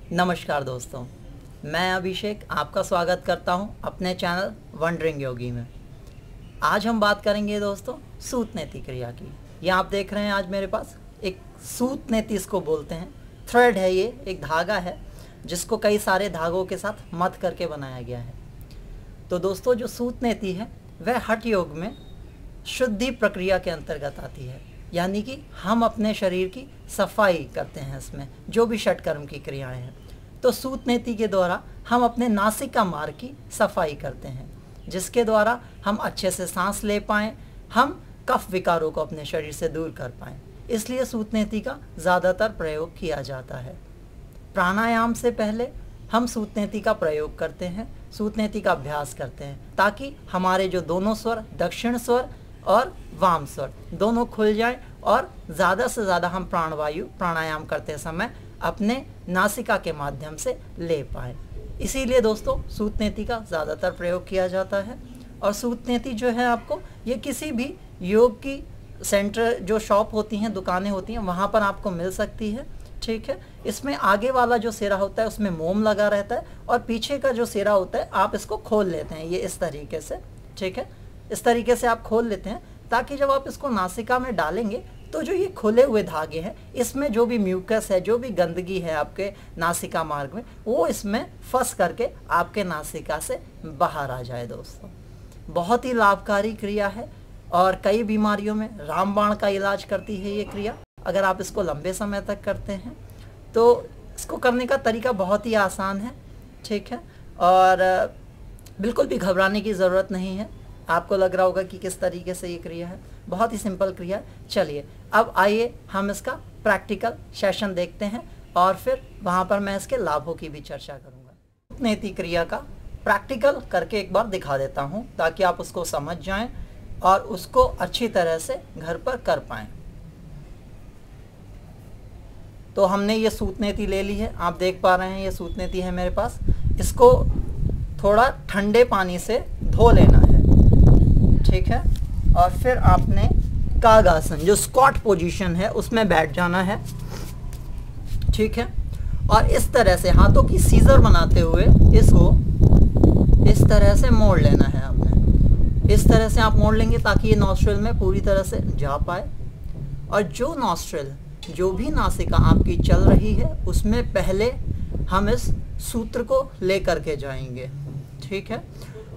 नमस्कार दोस्तों, मैं अभिषेक आपका स्वागत करता हूं अपने चैनल वंडरिंग योगी में। आज हम बात करेंगे दोस्तों सूत नेति क्रिया की। ये आप देख रहे हैं आज मेरे पास एक सूत नेति इसको बोलते हैं। थ्रेड है, ये एक धागा है जिसको कई सारे धागों के साथ मत करके बनाया गया है। तो दोस्तों जो सूत नेति है वह हठ योग में शुद्धि प्रक्रिया के अंतर्गत आती है, यानी कि हम अपने शरीर की सफाई करते हैं इसमें जो भी षटकर्म की क्रियाएं हैं। तो सूत नेति के द्वारा हम अपने नासिका मार्ग की सफाई करते हैं, जिसके द्वारा हम अच्छे से सांस ले पाएँ, हम कफ विकारों को अपने शरीर से दूर कर पाएँ। इसलिए सूत नेति का ज़्यादातर प्रयोग किया जाता है। प्राणायाम से पहले हम सूत नेति का प्रयोग करते हैं, सूत नेति का अभ्यास करते हैं, ताकि हमारे जो दोनों स्वर दक्षिण स्वर और वाम स्वर दोनों खुल जाएं और ज़्यादा से ज़्यादा हम प्राणवायु प्राणायाम करते समय अपने नासिका के माध्यम से ले पाएँ। इसीलिए दोस्तों सूत नेति का ज़्यादातर प्रयोग किया जाता है। और सूत नेति जो है आपको ये किसी भी योग की सेंटर जो शॉप होती हैं, दुकानें होती हैं, वहाँ पर आपको मिल सकती है। ठीक है, इसमें आगे वाला जो सिरा होता है उसमें मोम लगा रहता है और पीछे का जो सिरा होता है आप इसको खोल लेते हैं, ये इस तरीके से। ठीक है, इस तरीके से आप खोल लेते हैं ताकि जब आप इसको नासिका में डालेंगे तो जो ये खुले हुए धागे हैं इसमें जो भी म्यूकस है, जो भी गंदगी है आपके नासिका मार्ग में, वो इसमें फंस करके आपके नासिका से बाहर आ जाए। दोस्तों बहुत ही लाभकारी क्रिया है और कई बीमारियों में रामबाण का इलाज करती है ये क्रिया। अगर आप इसको लंबे समय तक करते हैं तो इसको करने का तरीका बहुत ही आसान है। ठीक है, और बिल्कुल भी घबराने की ज़रूरत नहीं है। आपको लग रहा होगा कि किस तरीके से ये क्रिया है, बहुत ही सिंपल क्रिया है। चलिए अब आइए हम इसका प्रैक्टिकल सेशन देखते हैं और फिर वहाँ पर मैं इसके लाभों की भी चर्चा करूँगा। सूत नेति क्रिया का प्रैक्टिकल करके एक बार दिखा देता हूँ ताकि आप उसको समझ जाएं और उसको अच्छी तरह से घर पर कर पाएँ। तो हमने ये सूत नेति ले ली है, आप देख पा रहे हैं ये सूत नेति है मेरे पास। इसको थोड़ा ठंडे पानी से धो लेना है। ठीक है, और फिर आपने कागासन जो स्क्वाट पोजीशन है उसमें बैठ जाना है। ठीक है, और इस तरह से हाथों की सीजर बनाते हुए इसको इस तरह से मोड़ लेना है आपने। इस तरह से आप मोड़ लेंगे ताकि ये नॉस्ट्रिल में पूरी तरह से जा पाए। और जो नॉस्ट्रिल जो भी नासिका आपकी चल रही है उसमें पहले हम इस सूत्र को लेकर के जाएंगे। ठीक है,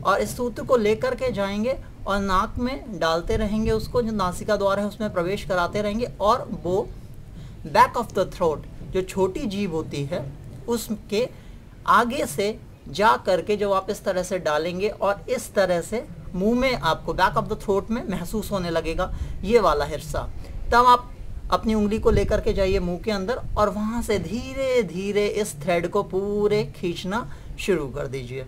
और इस सूत्र को लेकर के जाएंगे और नाक में डालते रहेंगे, उसको जो नासिका द्वार है उसमें प्रवेश कराते रहेंगे और वो बैक ऑफ द थ्रोट जो छोटी जीभ होती है उसके आगे से जा करके जब आप इस तरह से डालेंगे और इस तरह से मुंह में आपको बैक ऑफ द थ्रोट में महसूस होने लगेगा ये वाला हिस्सा, तब आप अपनी उंगली को लेकर के जाइए मुंह के अंदर और वहाँ से धीरे धीरे इस थ्रेड को पूरे खींचना शुरू कर दीजिए।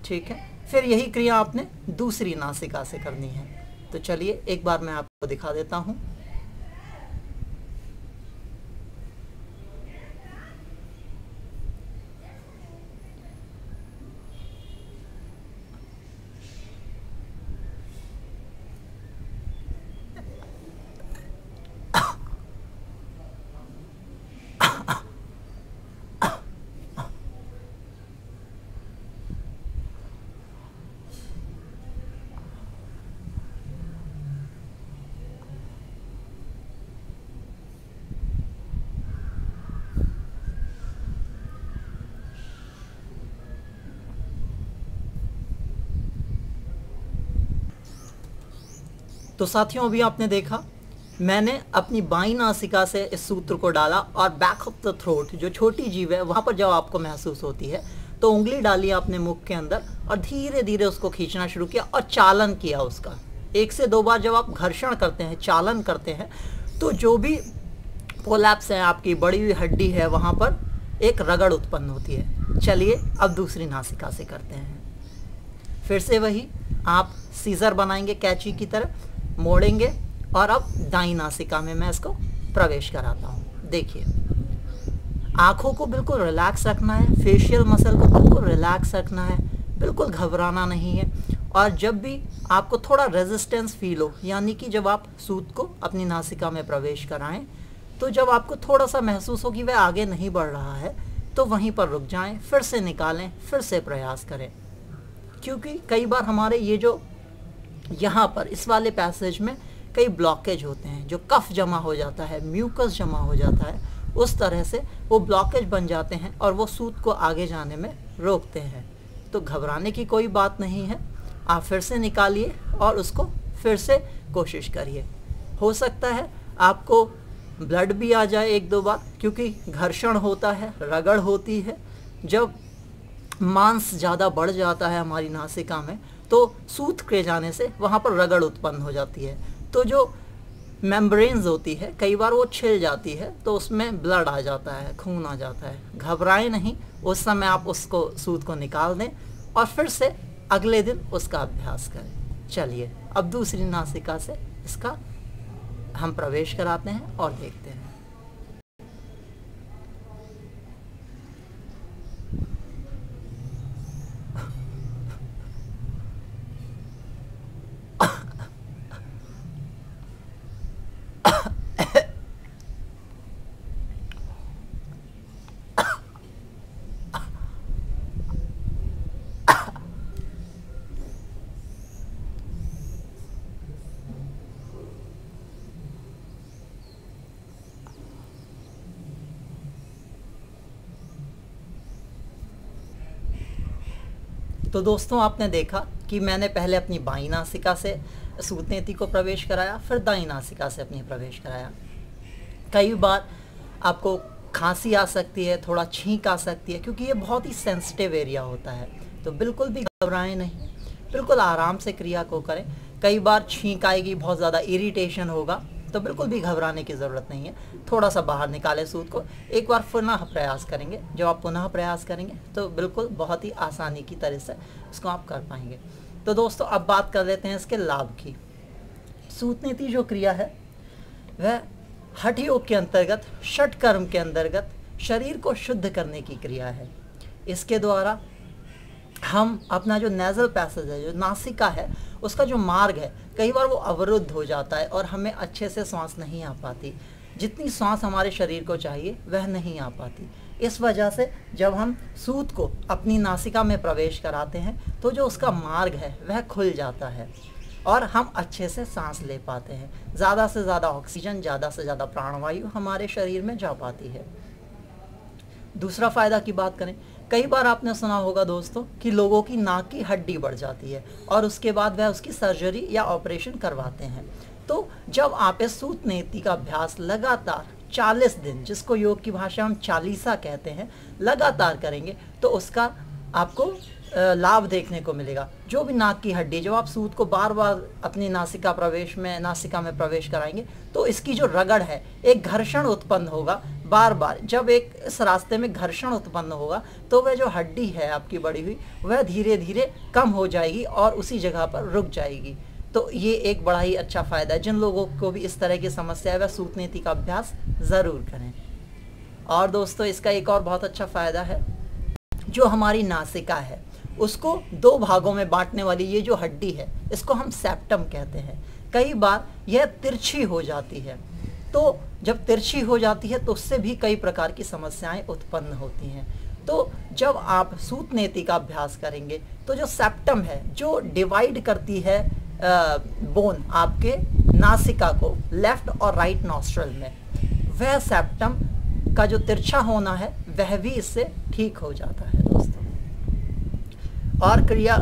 ठीक है, फिर यही क्रिया आपने दूसरी नासिका से करनी है। तो चलिए एक बार मैं आपको दिखा देता हूँ। तो साथियों अभी आपने देखा मैंने अपनी बाईं नासिका से इस सूत्र को डाला और बैक ऑफ द थ्रोट जो छोटी जीभ है वहाँ पर जब आपको महसूस होती है तो उंगली डाली आपने मुख के अंदर और धीरे धीरे उसको खींचना शुरू किया और चालन किया उसका। 1 से 2 बार जब आप घर्षण करते हैं, चालन करते हैं, तो जो भी प्रोलैप्स है, आपकी बड़ी हुई हड्डी है, वहाँ पर एक रगड़ उत्पन्न होती है। चलिए अब दूसरी नासिका से करते हैं। फिर से वही आप सीजर बनाएंगे, कैंची की तरह मोड़ेंगे और अब दाईं नासिका में मैं इसको प्रवेश कराता हूँ। देखिए आँखों को बिल्कुल रिलैक्स रखना है, फेशियल मसल को बिल्कुल रिलैक्स रखना है, बिल्कुल घबराना नहीं है। और जब भी आपको थोड़ा रेजिस्टेंस फील हो, यानी कि जब आप सूत को अपनी नासिका में प्रवेश कराएं तो जब आपको थोड़ा सा महसूस हो कि वह आगे नहीं बढ़ रहा है तो वहीं पर रुक जाएं, फिर से निकालें, फिर से प्रयास करें। क्योंकि कई बार हमारे ये जो यहाँ पर इस वाले पैसेज में कई ब्लॉकेज होते हैं, जो कफ जमा हो जाता है, म्यूकस जमा हो जाता है, उस तरह से वो ब्लॉकेज बन जाते हैं और वो सूत को आगे जाने में रोकते हैं। तो घबराने की कोई बात नहीं है, आप फिर से निकालिए और उसको फिर से कोशिश करिए। हो सकता है आपको ब्लड भी आ जाए एक दो बार, क्योंकि घर्षण होता है, रगड़ होती है। जब मांस ज़्यादा बढ़ जाता है हमारी नासिका में तो सूत के जाने से वहाँ पर रगड़ उत्पन्न हो जाती है, तो जो मेम्ब्रेन्स होती है कई बार वो छिल जाती है, तो उसमें ब्लड आ जाता है, खून आ जाता है। घबराएं नहीं, उस समय आप उसको सूत को निकाल दें और फिर से अगले दिन उसका अभ्यास करें। चलिए अब दूसरी नासिका से इसका हम प्रवेश कराते हैं और देखते हैं। तो दोस्तों आपने देखा कि मैंने पहले अपनी बाईं नासिका से सूत नेति को प्रवेश कराया, फिर दाईं नासिका से अपनी प्रवेश कराया। कई बार आपको खांसी आ सकती है, थोड़ा छींक आ सकती है, क्योंकि ये बहुत ही सेंसिटिव एरिया होता है। तो बिल्कुल भी घबराएं नहीं, बिल्कुल आराम से क्रिया को करें। कई बार छींक आएगी, बहुत ज़्यादा इरिटेशन होगा, तो बिल्कुल भी घबराने की ज़रूरत नहीं है। थोड़ा सा बाहर निकालें सूत को, एक बार पुनः प्रयास करेंगे। जब आप पुनः प्रयास करेंगे तो बिल्कुल बहुत ही आसानी की तरह से इसको आप कर पाएंगे। तो दोस्तों अब बात कर लेते हैं इसके लाभ की। सूत नीति जो क्रिया है वह हठ योग के अंतर्गत, षट कर्म के अंतर्गत शरीर को शुद्ध करने की क्रिया है। इसके द्वारा हम अपना जो नेज़ल पैसेज है, जो नासिका है, उसका जो मार्ग है, कई बार वो अवरुद्ध हो जाता है और हमें अच्छे से सांस नहीं आ पाती। जितनी सांस हमारे शरीर को चाहिए वह नहीं आ पाती। इस वजह से जब हम सूत को अपनी नासिका में प्रवेश कराते हैं तो जो उसका मार्ग है वह खुल जाता है और हम अच्छे से सांस ले पाते हैं। ज़्यादा से ज़्यादा ऑक्सीजन, ज़्यादा से ज़्यादा प्राणवायु हमारे शरीर में जा पाती है। दूसरा फ़ायदा की बात करें, कई बार आपने सुना होगा दोस्तों कि लोगों की नाक की हड्डी बढ़ जाती है और उसके बाद वह उसकी सर्जरी या ऑपरेशन करवाते हैं। तो जब आप इस सूत नीति का अभ्यास लगातार 40 दिन, जिसको योग की भाषा में हम चालीसा कहते हैं, लगातार करेंगे तो उसका आपको लाभ देखने को मिलेगा। जो भी नाक की हड्डी, जब आप सूत को बार बार अपनी नासिका में प्रवेश कराएंगे तो इसकी जो रगड़ है, एक घर्षण उत्पन्न होगा बार बार। जब एक इस रास्ते में घर्षण उत्पन्न होगा तो वह जो हड्डी है आपकी बढ़ी हुई, वह धीरे धीरे कम हो जाएगी और उसी जगह पर रुक जाएगी। तो ये एक बड़ा ही अच्छा फ़ायदा है। जिन लोगों को भी इस तरह की समस्या है वह सूत नीति का अभ्यास ज़रूर करें। और दोस्तों इसका एक और बहुत अच्छा फ़ायदा है, जो हमारी नासिका है उसको 2 भागों में बांटने वाली ये जो हड्डी है, इसको हम सेप्टम कहते हैं। कई बार यह तिरछी हो जाती है, तो जब तिरछी हो जाती है तो उससे भी कई प्रकार की समस्याएं उत्पन्न होती हैं। तो जब आप सूत नीति का अभ्यास करेंगे तो जो सेप्टम है, जो डिवाइड करती है बोन आपके नासिका को लेफ्ट और राइट नॉस्ट्रल में, वह सेप्टम का जो तिरछा होना है वह भी इससे ठीक हो जाता है दोस्तों। और क्रिया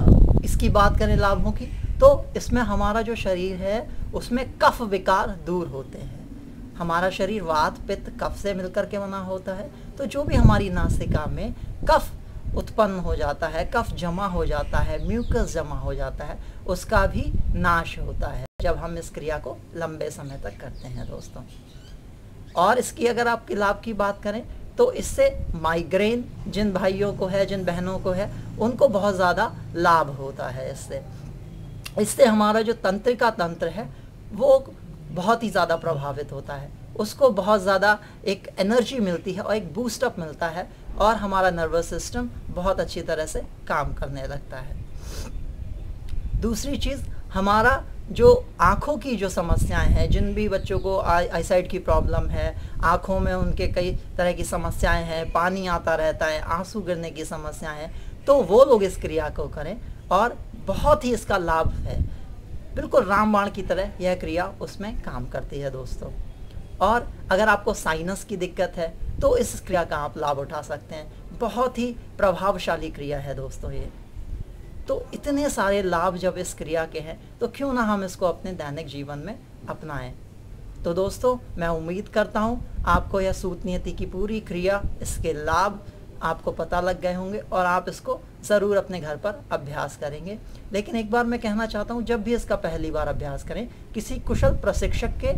इसकी बात करें लाभों की, तो इसमें हमारा जो शरीर है उसमें कफ विकार दूर होते हैं। हमारा शरीर वात पित्त कफ से मिलकर के बना होता है, तो जो भी हमारी नासिका में कफ उत्पन्न हो जाता है, कफ जमा हो जाता है, म्यूकस जमा हो जाता है, उसका भी नाश होता है जब हम इस क्रिया को लंबे समय तक करते हैं दोस्तों। और इसकी अगर आपकी लाभ की बात करें तो इससे माइग्रेन जिन भाइयों को है, जिन बहनों को है, उनको बहुत ज़्यादा लाभ होता है। इससे हमारा जो तंत्रिका तंत्र है वो बहुत ही ज़्यादा प्रभावित होता है, उसको बहुत ज़्यादा एक एनर्जी मिलती है और एक बूस्टअप मिलता है और हमारा नर्वस सिस्टम बहुत अच्छी तरह से काम करने लगता है। दूसरी चीज़, हमारा जो आँखों की जो समस्याएं हैं, जिन भी बच्चों को आईसाइट की प्रॉब्लम है, आँखों में उनके कई तरह की समस्याएं हैं, पानी आता रहता है, आंसू गिरने की समस्याएं हैं, तो वो लोग इस क्रिया को करें और बहुत ही इसका लाभ है। बिल्कुल रामबाण की तरह यह क्रिया उसमें काम करती है दोस्तों। और अगर आपको साइनस की दिक्कत है तो इस क्रिया का आप लाभ उठा सकते हैं। बहुत ही प्रभावशाली क्रिया है दोस्तों ये। तो इतने सारे लाभ जब इस क्रिया के हैं तो क्यों ना हम इसको अपने दैनिक जीवन में अपनाएं। तो दोस्तों मैं उम्मीद करता हूँ आपको यह सूत नियति की पूरी क्रिया, इसके लाभ आपको पता लग गए होंगे और आप इसको ज़रूर अपने घर पर अभ्यास करेंगे। लेकिन एक बार मैं कहना चाहता हूँ, जब भी इसका पहली बार अभ्यास करें किसी कुशल प्रशिक्षक के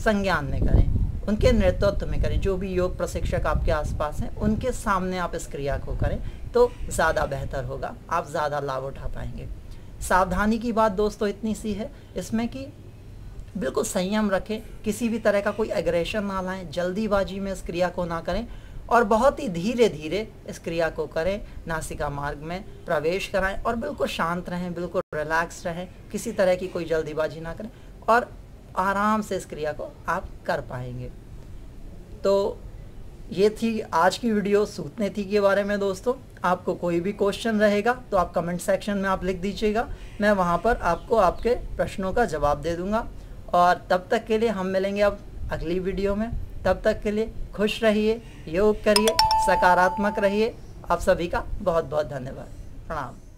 संज्ञान में करें, उनके नेतृत्व में करें। जो भी योग प्रशिक्षक आपके आसपास हैं उनके सामने आप इस क्रिया को करें तो ज़्यादा बेहतर होगा, आप ज़्यादा लाभ उठा पाएंगे। सावधानी की बात दोस्तों इतनी सी है इसमें कि बिल्कुल संयम रखें, किसी भी तरह का कोई एग्रेशन ना लाएं, जल्दीबाजी में इस क्रिया को ना करें और बहुत ही धीरे धीरे इस क्रिया को करें। नासिका मार्ग में प्रवेश कराएं और बिल्कुल शांत रहें, बिल्कुल रिलैक्स रहें, किसी तरह की कोई जल्दीबाजी ना करें और आराम से इस क्रिया को आप कर पाएंगे। तो ये थी आज की वीडियो सूत नीति के बारे में दोस्तों। आपको कोई भी क्वेश्चन रहेगा तो आप कमेंट सेक्शन में आप लिख दीजिएगा, मैं वहाँ पर आपको आपके प्रश्नों का जवाब दे दूँगा। और तब तक के लिए हम मिलेंगे अब अगली वीडियो में। तब तक के लिए खुश रहिए, योग करिए, सकारात्मक रहिए। आप सभी का बहुत बहुत धन्यवाद। प्रणाम।